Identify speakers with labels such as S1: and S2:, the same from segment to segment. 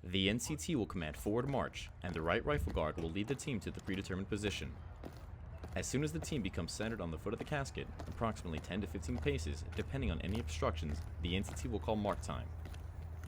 S1: The NCT will command forward march, and the right rifle guard will lead the team to the predetermined position. As soon as the team becomes centered on the foot of the casket, approximately 10 to 15 paces, depending on any obstructions, the NCT will call mark time.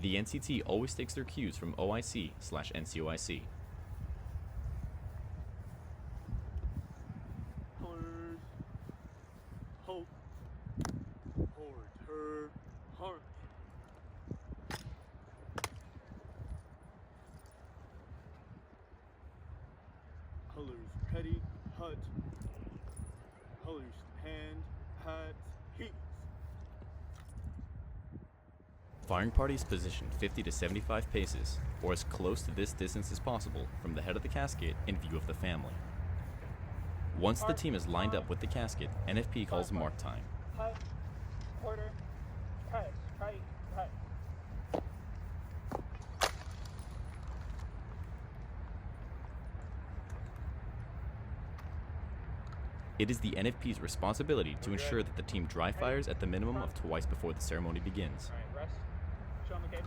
S1: The NCT always takes their cues from OIC/NCOIC.
S2: Colors, hope, forward, her, heart. Colors, ready, hut. Colors, hand, hat, heat.
S1: Firing parties positioned 50 to 75 paces, or as close to this distance as possible from the head of the casket in view of the family. Once the team is lined up with the casket, NFP calls mark time.
S2: Hut, quarter, press, right, hut.
S1: It is the NFP's responsibility to ensure that the team dry fires at the minimum of twice before the ceremony begins.
S2: Alright, rest. Show them the game.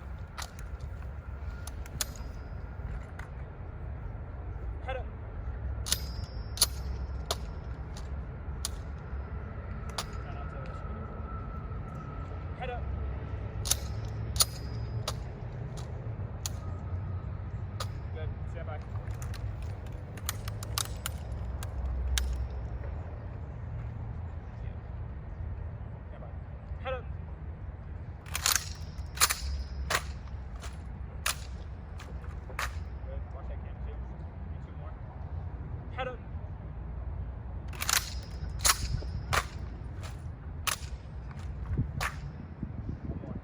S2: Head up. Head up. Good. Stand by. Stand by. Head up. Good. Watch that camera too. Need two more. Head up. One more.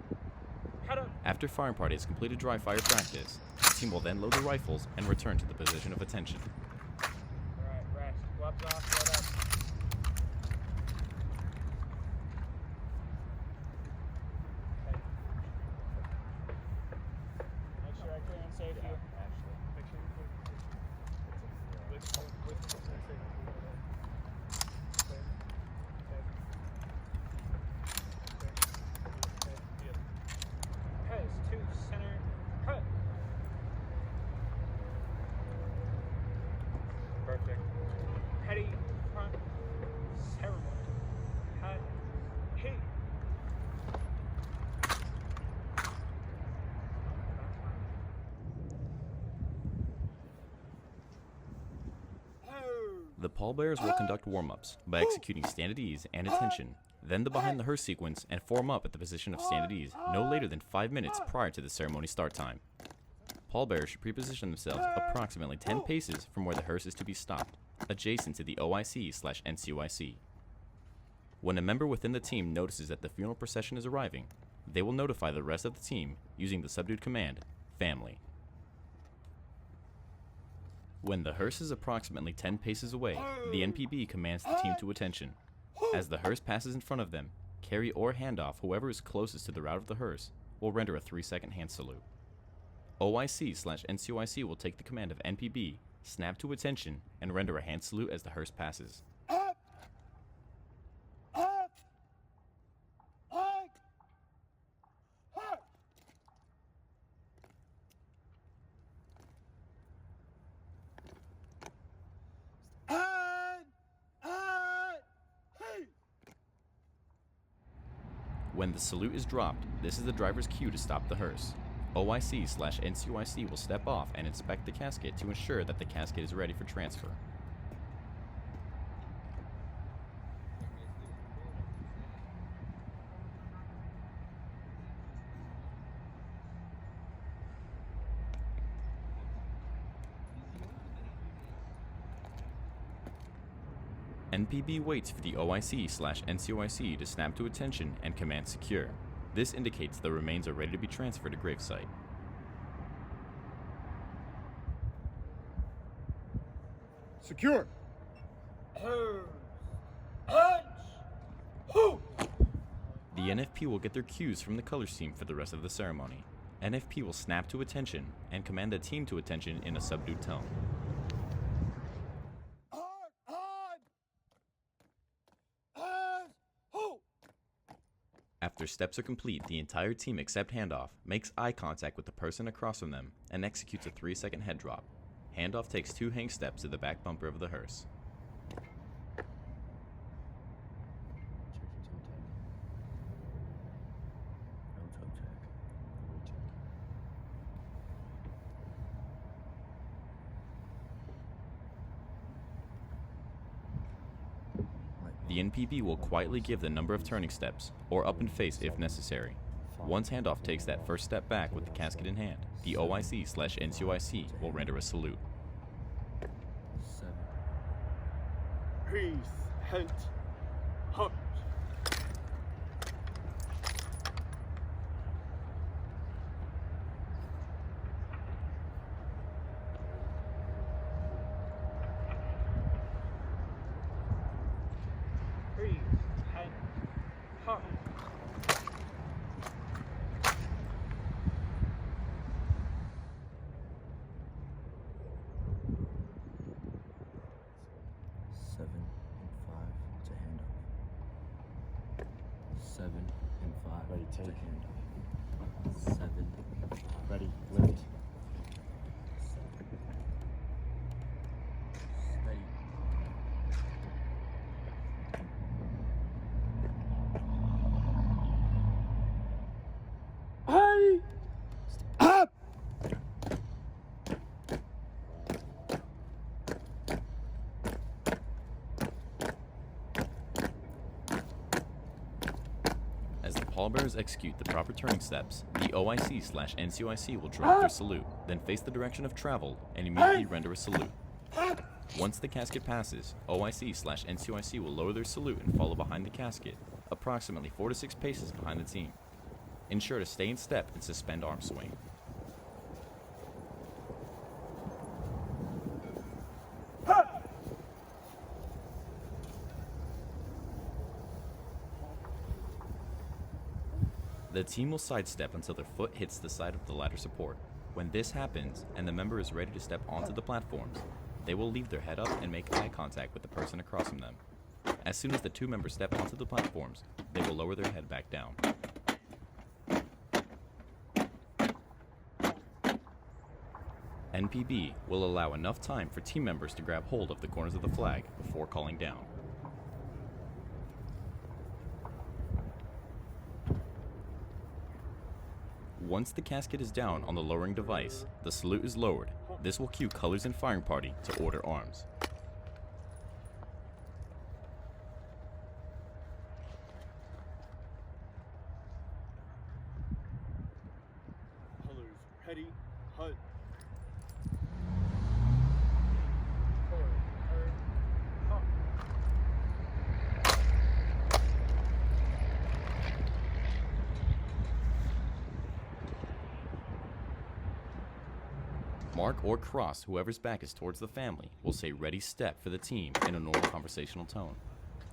S2: Head up.
S1: After firing party has completed dry fire practice, the team will then load the rifles and return to the position of attention.
S2: Alright, rest. Gloves off, load up. Okay. Make sure I clear and safe you. Make sure you clear. Press to center. Cut. Perfect. Heady, front, ceremony. Hat, heat.
S1: The pallbearers will conduct warm-ups by executing stand at ease and attention, then the behind the hearse sequence and form up at the position of stand at ease no later than 5 minutes prior to the ceremony start time. Pallbearers should pre-position themselves approximately 10 paces from where the hearse is to be stopped, adjacent to the OIC/NCOIC. When a member within the team notices that the funeral procession is arriving, they will notify the rest of the team using the subdued command, family. When the hearse is approximately 10 paces away, the NPB commands the team to attention. As the hearse passes in front of them, carry or hand off whoever is closest to the route of the hearse will render a 3-second hand salute. OIC/NCOIC will take the command of NPB, snap to attention, and render a hand salute as the hearse passes. When the salute is dropped, this is the driver's cue to stop the hearse. OIC/NCOIC will step off and inspect the casket to ensure that the casket is ready for transfer. NPB waits for the OIC/NCOIC to snap to attention and command secure. This indicates the remains are ready to be transferred to gravesite.
S2: Secure.
S1: The NFP will get their cues from the colors team for the rest of the ceremony. NFP will snap to attention and command the team to attention in a subdued tone. After After steps are complete, the entire team except Handoff makes eye contact with the person across from them and executes a 3-second head drop. Handoff takes 2 hang steps to the back bumper of the hearse. The NPB will quietly give the number of turning steps, or up and face if necessary. Once Handoff takes that first step back with the casket in hand, the OIC/NCOIC will render a salute.
S3: 7.
S4: Peace, Hent, Hunt.
S2: Freeze. Head. Hunt.
S3: 7 and 5 to handoff. 7 and 5
S4: Ready,
S3: to
S4: take.
S3: handoff. 7.
S4: Ready, lift.
S3: Steady.
S4: Hey! Up!
S1: As the pallbearers execute the proper turning steps, the OIC/NCOIC will drop their salute, then face the direction of travel and immediately render a salute. Once the casket passes, OIC/NCOIC will lower their salute and follow behind the casket, approximately 4 to 6 paces behind the team. Ensure to stay in step and suspend arm swing. The team will sidestep until their foot hits the side of the ladder support. When this happens, and the member is ready to step onto the platforms, they will leave their head up and make eye contact with the person across from them. As soon as the 2 members step onto the platforms, they will lower their head back down. NPB will allow enough time for team members to grab hold of the corners of the flag before calling down. Once the casket is down on the lowering device, the salute is lowered. This will cue colors and firing party to order arms.
S4: Colors, ready, Hunt.
S2: Forward. Turn. Hunt.
S1: Mark or cross whoever's back is towards the family will say ready step for the team in a normal conversational tone.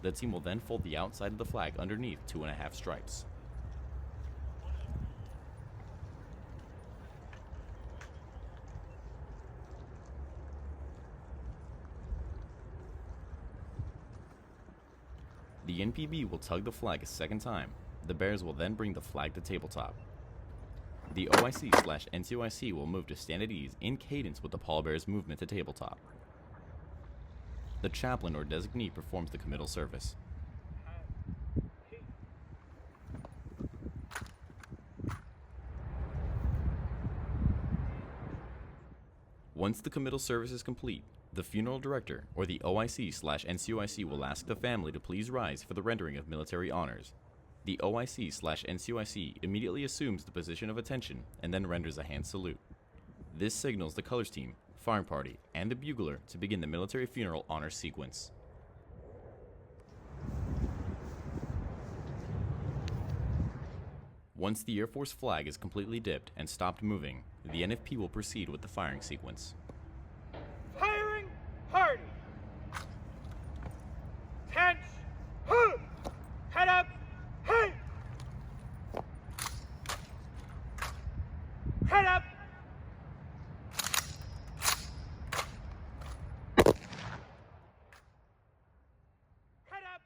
S1: The team will then fold the outside of the flag underneath 2.5 stripes. The NPB will tug the flag a second time. The bearers will then bring the flag to tabletop. The OIC/NCOIC will move to stand at ease in cadence with the pallbearers' movement to tabletop. The chaplain or designee performs the committal service. Once the committal service is complete, the funeral director or the OIC/NCOIC will ask the family to please rise for the rendering of military honors. The OIC/NCOIC immediately assumes the position of attention and then renders a hand salute. This signals the colors team, firing party, and the bugler to begin the military funeral honor sequence. Once the Air Force flag is completely dipped and stopped moving, the NFP will proceed with the firing sequence.
S2: Firing party. Tense. Head up. Hey. Head up. Head up.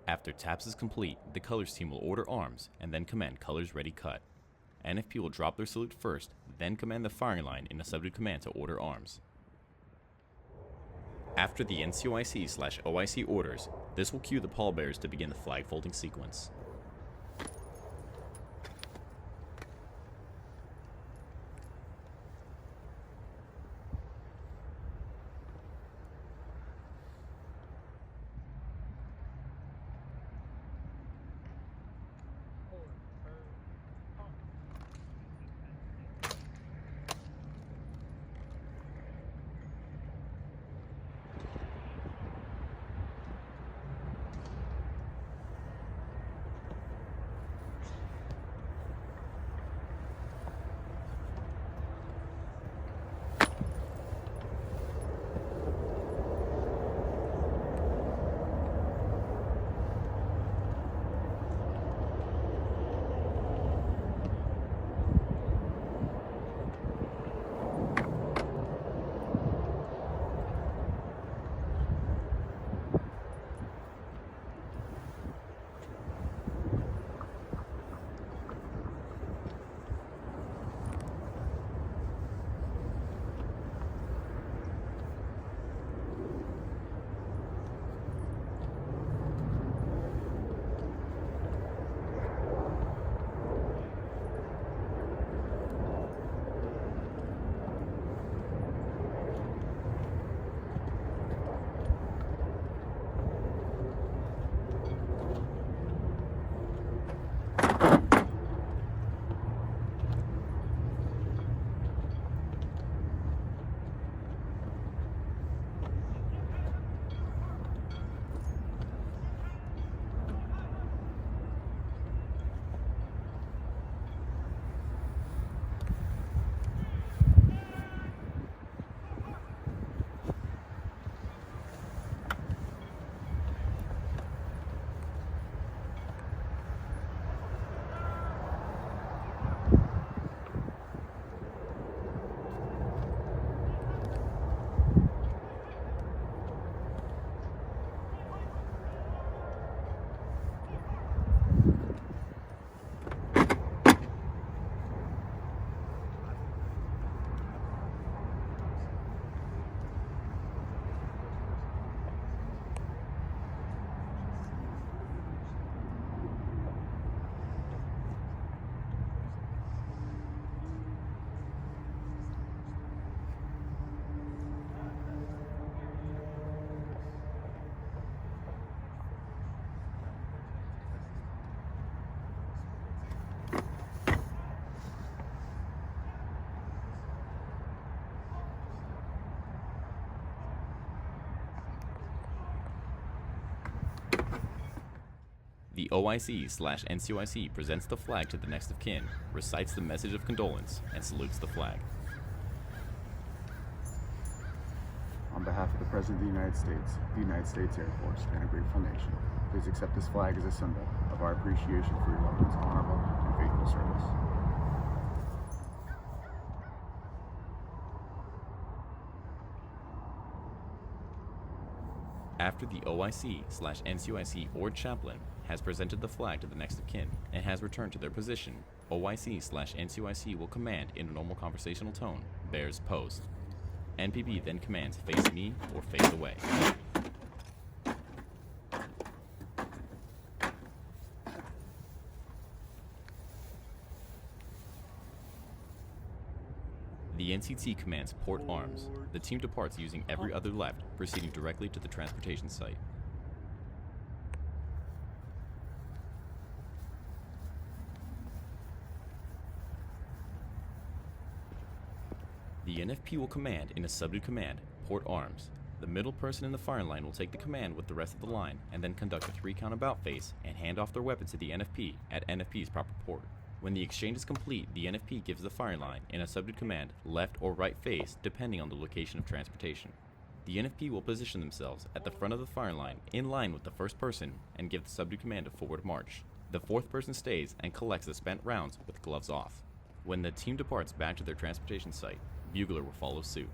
S1: After TAPS is complete, the colors team will order arms and then command colors ready cut. NFP will drop their salute first, then command the firing line in a subject command to order arms. After the NCOIC/OIC orders, this will cue the pallbearers to begin the flag folding sequence. The OIC/NCOIC presents the flag to the next of kin, recites the message of condolence, and salutes the flag.
S5: On behalf of the President of the United States Air Force, and a grateful nation, please accept this flag as a symbol of our appreciation for your loved one's honorable and faithful service.
S1: After the OIC/NCOIC or chaplain has presented the flag to the next of kin and has returned to their position, OIC/NCOIC will command in a normal conversational tone, bears post. NPB then commands face me or face away. The NCT commands port arms. The team departs using every other left, proceeding directly to the transportation site. The NFP will command in a subdued command, port arms. The middle person in the firing line will take the command with the rest of the line and then conduct a 3-count about face and hand off their weapon to the NFP at NFP's proper port. When the exchange is complete, the NFP gives the firing line in a subdued command left or right face depending on the location of transportation. The NFP will position themselves at the front of the firing line in line with the first person and give the subdued command to forward march. The fourth person stays and collects the spent rounds with gloves off. When the team departs back to their transportation site, bugler will follow suit.